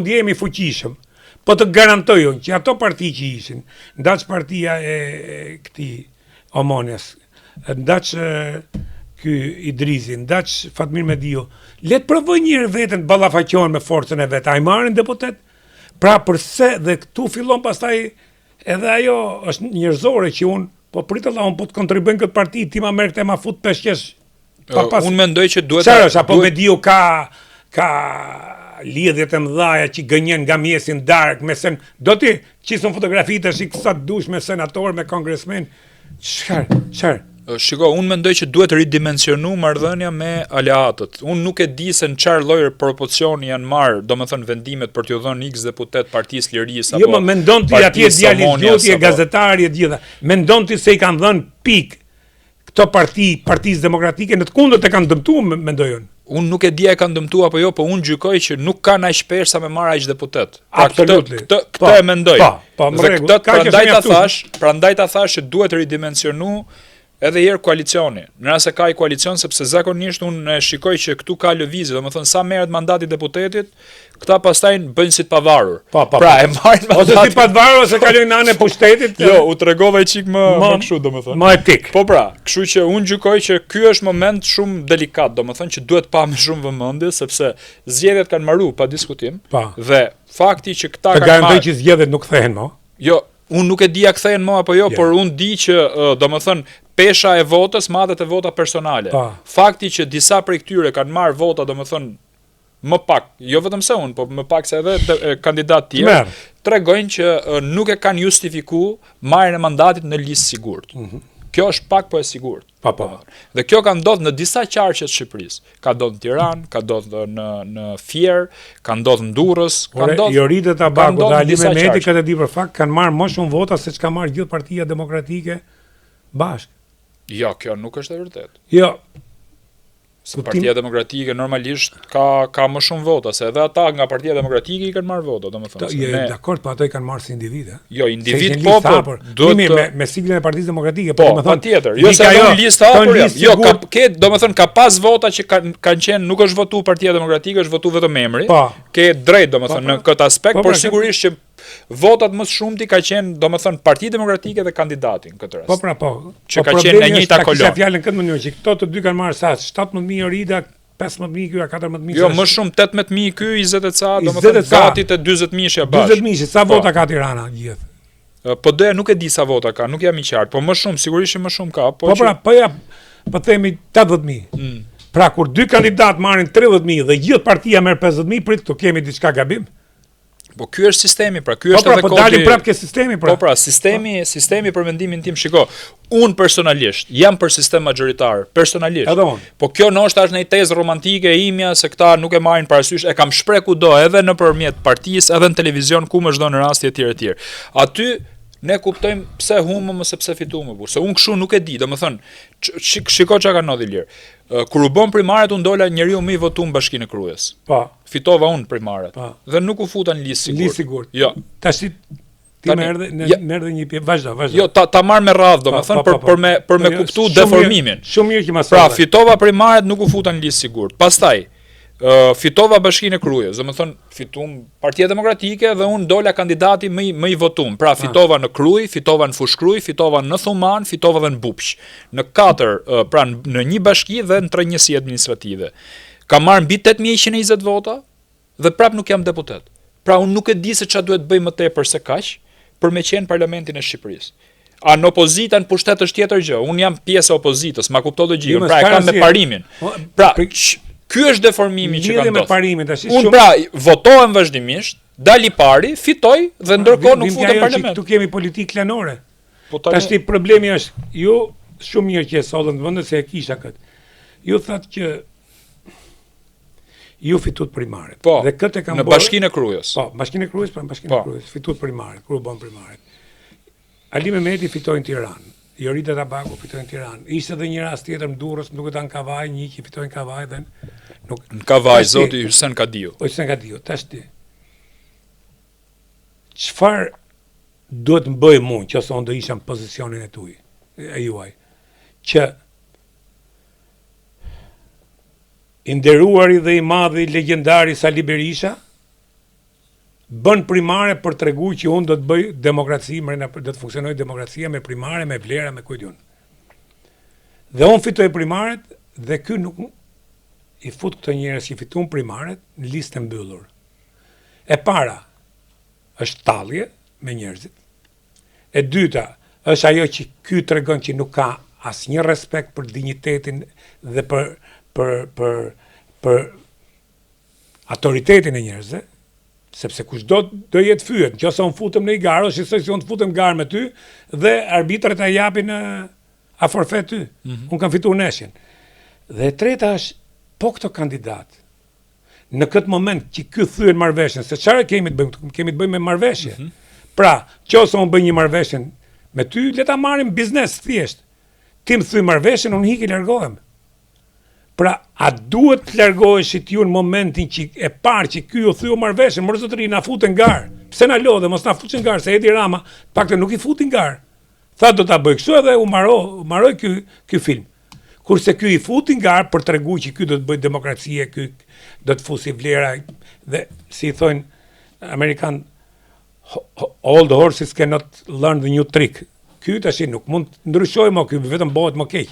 Ndjehemi fuqishëm, po të garantoj unë që ato parti që ishin, ndaç partia e këtij Omonës, ndaç ky Idrizi, ndaç Fatmir Mediu, le të provojnë një herë veten ballafaqohen me forcën e vet. Ai marrin deputet. Pra përse dhe këtu fillon pastaj edhe ajo është njerëzore që unë po prit Allah, unë po të kontribuojnë këtë parti, ti ma merr këtë ma fut peshqesh. Unë mendoj që duhet Çfarë, apo Mediu ka lidhjet e mëdha që gënjen nga mjesin dark me sen, do ti qisën fotografitë shik sa dush me senator, me kongresmen. Çfarë? Shiko, unë mendoj që duhet ridimensionu marrëdhënia me aleatët. Unë nuk e di se në çfarë lloj proporcioni janë marrë, domethënë vendimet për t'u dhënë X deputet Partisë Lirisë apo. Jo, më mendon ti atje djalisti e gazetari e gjitha. Mendon ti se i kanë dhënë pik këto Partisë Demokratike në të kundërt e kanë dëmtuar, mendoj unë. Unë nuk e di a e kanë dëmtuar apo jo, po unë gjykoj që nuk kanë aq shpesh sa me marr aq deputet. Këtë e mendoj. Po, prandaj ta thash që duhet ridimensionu edhe herë koalicioni. Në rast se ka i koalicion, sepse zakonisht unë shikoj që këtu ka lëvizje, domethënë sa merret mandati deputetit, këta pastaj bëjnë si të pavarur. Pra e marrin mandatin. Ose si pavarur ose kalojnë në anën e pushtetit. Jo, u tregova çik më kështu domethënë. Më etik. Po pra, kështu që unë gjykoj që ky është moment shumë delikat, domethënë që duhet pa me shumë vëmendje, sepse zgjedhjet kanë marruar pa diskutim. Dhe fakti që këta kanë garantoj që zgjedhjet nuk kthehen më. Jo, unë nuk e di a kthehen më apo jo, por unë di që domethënë pesha e votës madhet e vota personale. Fakti që disa prej këtyre kanë marrë vota, domethënë më pak, jo vetëm se unë, po më pak se edhe kandidat tjerë, tregojnë që nuk e kanë justifikuar marrjen e mandatit në listë sigurt. Kjo është pak po e sigurt. Dhe kjo ka ndodhur në disa qarqe të Shqipërisë. Ka ndodhur në Tiranë, ka ndodhur në Fier, ka ndodhur në Durrës, ka ndodhur. Jorite Tabaku dhe Ali Mehmeti këtë di për fakt kanë marrë më shumë vota se çka marrë gjithë Partia Demokratike bashkë. Jo, kjo nuk është e vërtetë. Jo. Se Partia Demokratike normalisht ka më shumë vota, se edhe ata nga Partia Demokratike i kanë marrë vota, domethënë. Jo, dakord, po ato i kanë marrë si individë. Jo, individ po, me siglën e Partisë Demokratike, po, patjetër. Jo se ajo listë hapur. Jo, domethënë ka pas vota që kanë qenë, nuk është votu Partia Demokratike, është votu vetëm emri. Ke drejt domethënë në këtë aspekt, por sigurisht që votat më shumti ka qenë, domethënë, Partia Demokratike dhe kandidati në këtë rast. Po. Që ka qenë në njëjta kolon. Kisha fjalën këtë mënyrë që këto të dy kanë marrë sa 17.000 Jorida, 15.000 ky, 14.000. Jo, më shumë 18.000 ky, 20 e ca, domethënë gati te 40.000 bashkë. 40.000, sa vota ka Tirana gjithë? Po doja nuk e di sa vota ka, nuk jam i qartë, po më shumë, sigurisht më shumë ka, po themi 80.000. Pra kur dy kandidat marrin 30.000 dhe gjithë partia merr 50.000, prit këtu kemi diçka gabim. Po ky është sistemi, pra ky është edhe kodi. Po dalim prapë ke sistemi, pra. Po pra, sistemi për mendimin tim, shiko. Unë personalisht jam për sistem magjoritar, personalisht. Edhe unë. Po kjo ndoshta është një tezë romantike e imja se këta nuk e marrin parasysh, e kam shpreh kudo, edhe nëpërmjet partisë, edhe në televizion, ku më çdo në raste të tjera. Aty ne kuptojmë pse humbëm ose pse fituam burr. Se unë kështu nuk e di, domethënë shiko çka ka ndodhur Ilir. Kur u bën primaret unë dola njeriu më i votuar në Bashkinë e Krujës. Po. Fitova unë primaret. Dhe nuk u futa në listë sigurt. Listë sigurt. Jo. Tash ti më erdhe një pjesë, vazhdo. Jo, ta marr me radhë, domethënë për me kuptuar deformimin. Shumë mirë që ma pra, fitova primaret, nuk u futa në listë sigurt. Pastaj fitova Bashkinë e Krujës, domethënë fituam Partia Demokratike dhe unë dola kandidati më i votuar. Pra fitova në Krujë, fitova në Fushkruj, fitova në Thuman, fitova dhe në Bupq. Në 4, pra në një bashki dhe në 3 njësi administrative. Kam marrë mbi 8120 vota dhe prap nuk jam deputet. Pra unë nuk e di se çfarë duhet bëj më tepër se kaq për me qenë parlamentin e Shqipërisë. A në opozita në pushtet është tjetër gjë. Unë jam pjesë e opozitës, ma kupto logjikën. Pra e kam me parimin. Pra ky është deformimi që ka ndodhur. Unë pra votohem vazhdimisht, dali pari, fitoj dhe ndërkohë nuk futem në parlament. Tu kemi politikë klanore. Tash problemi është, ju shumë mirë që e sollën vendet se e kisha këtë. Ju thatë që ju fitut primaret. Po, dhe këtë e kam në Bashkinë e Krujës. Po, Bashkinë e Krujës, pra në Bashkinë e Krujës, fitut primaret, kur u bën primaret. Ali Mehmeti fitoi në Tiranë. Jorita Tabaku fitoi në Tiranë. Ishte edhe një rast tjetër në Durrës, nuk e ta në Kavaj, një që fitoi në Kavaj dhe në Kavaj, zoti Hysén Kadiu. Hysén Kadiu, tash ti. Çfarë duhet të bëj mua, që ose unë do isha në pozicionin e tuaj, e juaj, që i nderuari dhe i madhi legjendari Sali Berisha bën primare për tregu që unë do të bëj demokraci, do të funksionoj demokracia me primare, me vlera, me kujt unë. Dhe unë fitoj primaret dhe ky nuk i fut këto njerëz që fituan primaret në listë mbyllur. E para është tallje me njerëzit. E dyta është ajo që ky tregon që nuk ka asnjë respekt për dinjitetin dhe për autoritetin e njerëzve, sepse kushdo do jetë fyet, nëse unë futem në një garë, ose se unë të futem garë me ty dhe arbitrat e japin a forfet ty. Unë kam fituar neshjen. Dhe e treta është po këto kandidat. Në këtë moment që ky thyen marrëveshjen, se çfarë kemi të bëjmë? Kemi të bëjmë me marrëveshje. Pra, nëse unë bëj një marrëveshje me ty, le ta marrim biznes thjesht. Ti më thy marrëveshjen, unë hiq e largohem. Pra, a duhet të largohesh ti në momentin që e parë që ky u thyu marrëveshjen, mos zotëri na futen garë. Pse na lodhe, mos na futin garë, se Edi Rama, paktën nuk i futin garë. Tha do ta bëj kështu edhe u mbaroi ky film. Kurse ky i futin garë për tregu që ky do të bëj demokracie, ky do të fusi vlera dhe si thonë amerikan all the horses cannot learn the new trick. Ky tash nuk mund të ndryshojë më, ky vetëm bëhet më keq.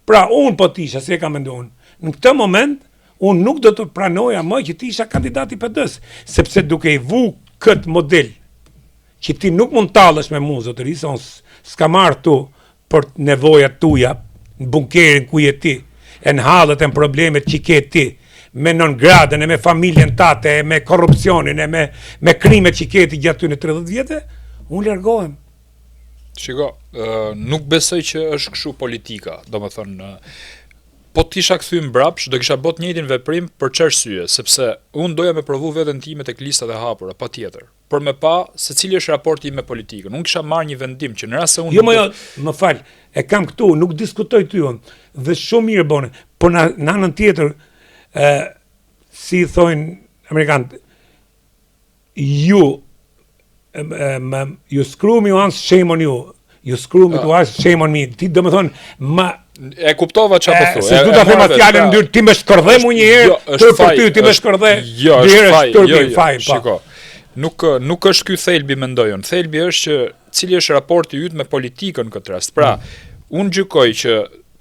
Pra unë po tisha, si e kam menduar. Në këtë moment unë nuk do të pranoja më që ti isha kandidati PD-s, sepse duke i vu këtë model që ti nuk mund tallesh me mua zotëri, se unë s'ka marrë tu për nevojat tuja në bunkerin ku je ti, e në hallet e në problemet që ke ti, me non gradën e me familjen tate, e me korrupsionin, e me krimet që ke ti gjatë ty në 30 vjetë, unë largohem. Shiko, nuk besoj që është kështu politika, domethënë po t'isha kthy mbrapsh, do kisha bot njëjtin veprim për çarsye, sepse unë doja me provu veten time tek listat e hapura, patjetër. Por me pa se cili është raporti im me politikën. Unë kisha marrë një vendim që në rast se unë Jo, më fal, e kam këtu, nuk diskutoj ty unë. Dhe shumë mirë bone, por në anën tjetër, si thonë amerikanët, you screw me once, shame on you. You screw me twice, shame on me. Ti do më thonë, e kuptova çfarë po thua. Se du ta them atë fjalën në ndyrë, ti më shkërdhe mu një herë, për ty, ti më shkërdhe. Jo, është faj. Shiko. Nuk është ky thelbi mendoj unë. Thelbi është që cili është raporti yt me politikën në këtë rast. Pra, unë gjykoj që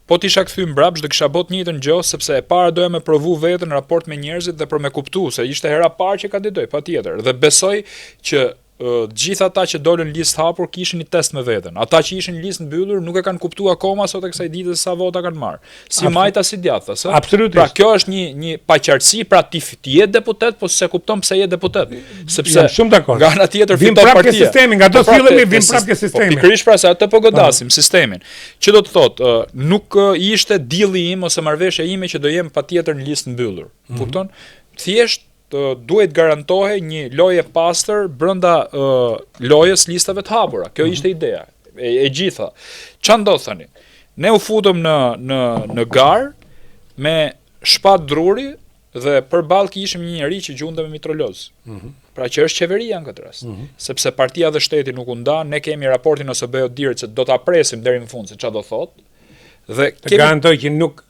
po t'isha kthy mbrapsh do kisha bot njëjtën gjë, sepse e para doja me provu veten në raport me njerëzit dhe për me kuptuar se ishte hera parë që kandidoj, patjetër. Dhe besoj që gjithë ata që dolën në listë hapur kishin një test me veten. Ata që ishin në listë mbyllur nuk e kanë kuptuar akoma sot e kësaj dite sa vota kanë marrë. Si majta si djathta, sa? Absolutisht. Pra kjo është një paqartësi, pra ti je deputet, po se kupton pse je deputet. Sepse shumë dakord. Nga ana tjetër fiton partia. Vim prapë ke sistemi, nga do fillemi vim prapë ke sistemi. Pikërisht pra se atë po godasim sistemin. Që do të thotë, nuk ishte dilli im ose marrëveshja ime që do jem patjetër në listë mbyllur. Kupton? Thjesht duhet garantohej një lojë e pastër brenda lojës listave të hapura. Kjo ishte ideja e gjitha. Çfarë ndodh tani? Ne u futëm në garë me shpat druri dhe përballë kishim një njerëz që gjunte me mitroloz. Pra që është qeveria në këtë rast. Sepse partia dhe shteti nuk u ndan, ne kemi raportin ose bëjo dirë që do ta presim deri në fund se çfarë do thotë. Dhe garantoj që nuk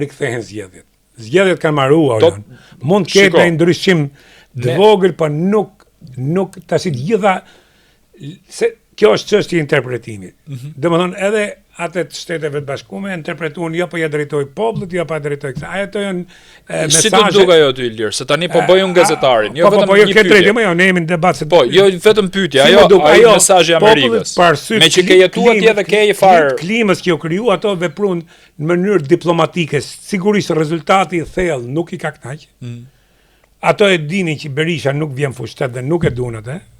rikthehen zgjedhjet. Zgjedhjet kanë marruar. Mund të ketë një ndryshim të vogël, por nuk tash të gjitha se kjo është çështje interpretimi. Domethënë edhe atë të shteteve të bashkuara interpretuan jo po ja drejtoj popullit, jo po ja drejtoj kësaj. Ato janë mesazhe. Si do duka ajo ty Ilir, se tani po bëj unë gazetarin, jo vetëm një pyetje. Po jo, ne jemi në debat se po, jo vetëm pyetje, ajo mesazhi i Amerikës. Me që ke jetuar atje dhe ke fare klimës që u kriju, ato veprun në mënyrë diplomatike. Sigurisht rezultati i thellë nuk i ka kënaq. Ato e dinin që Berisha nuk vjen fushtet dhe nuk e duan atë.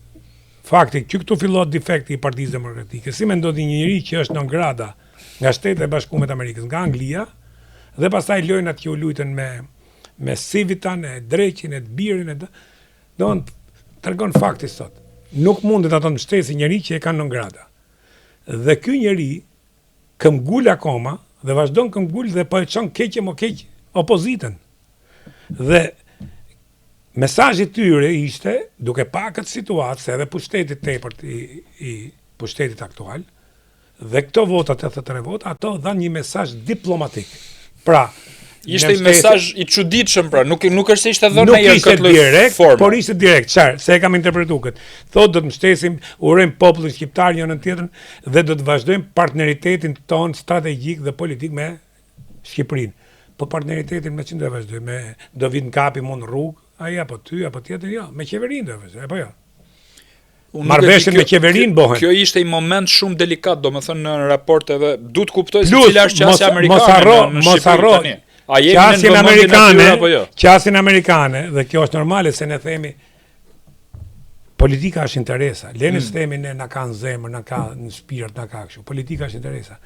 Fakti, që këtu fillot defekti i Partisë Demokratike. Si mendon një njeri që është non grata nga Shtetet e Bashkuara të Amerikës, nga Anglia, dhe pastaj lojnat që u lujtën me Civitan, e Dreqin, e Birin, don tregon fakti sot. Nuk mundet ato të mbështesin njeri që e kanë non grata. Dhe ky njeri këmbgul akoma dhe vazhdon këmbgul dhe po e çon keq më keq opozitën. Dhe mesazhi tyre ishte, duke pa këtë situatë, se edhe pushtetit tepërt i pushtetit aktual, dhe këto vota, 83 vota, ato dhanë një mesazh diplomatik. Pra, Ishte një mesazh i çuditshëm pra, nuk është se ishte dhënë ndonjëherë këtë direkt, formë. por ishte direkt, çfarë? Se e kam interpretuar këtë. Thotë do të mbështesim, urojmë popullin shqiptar njërin tjetrën dhe do të vazhdojmë partneritetin ton strategjik dhe politik me Shqipërinë. Po partneritetin me çfarë do vazhdojmë? Do vit në kapi mund rrugë, ai apo ty apo tjetër, jo, me qeverinë do vazhdojmë, apo jo. Marrëveshjen me qeverinë bëhen. Kjo ishte një moment shumë delikat, domethënë në raport edhe duhet kuptoj se cila është qasja amerikane. Mos harro. Qasjen amerikane, dhe kjo është normale se ne themi politika është interesa. Leni të themi ne na kanë zemër, na ka në shpirt, na ka kështu. Politika është interesa.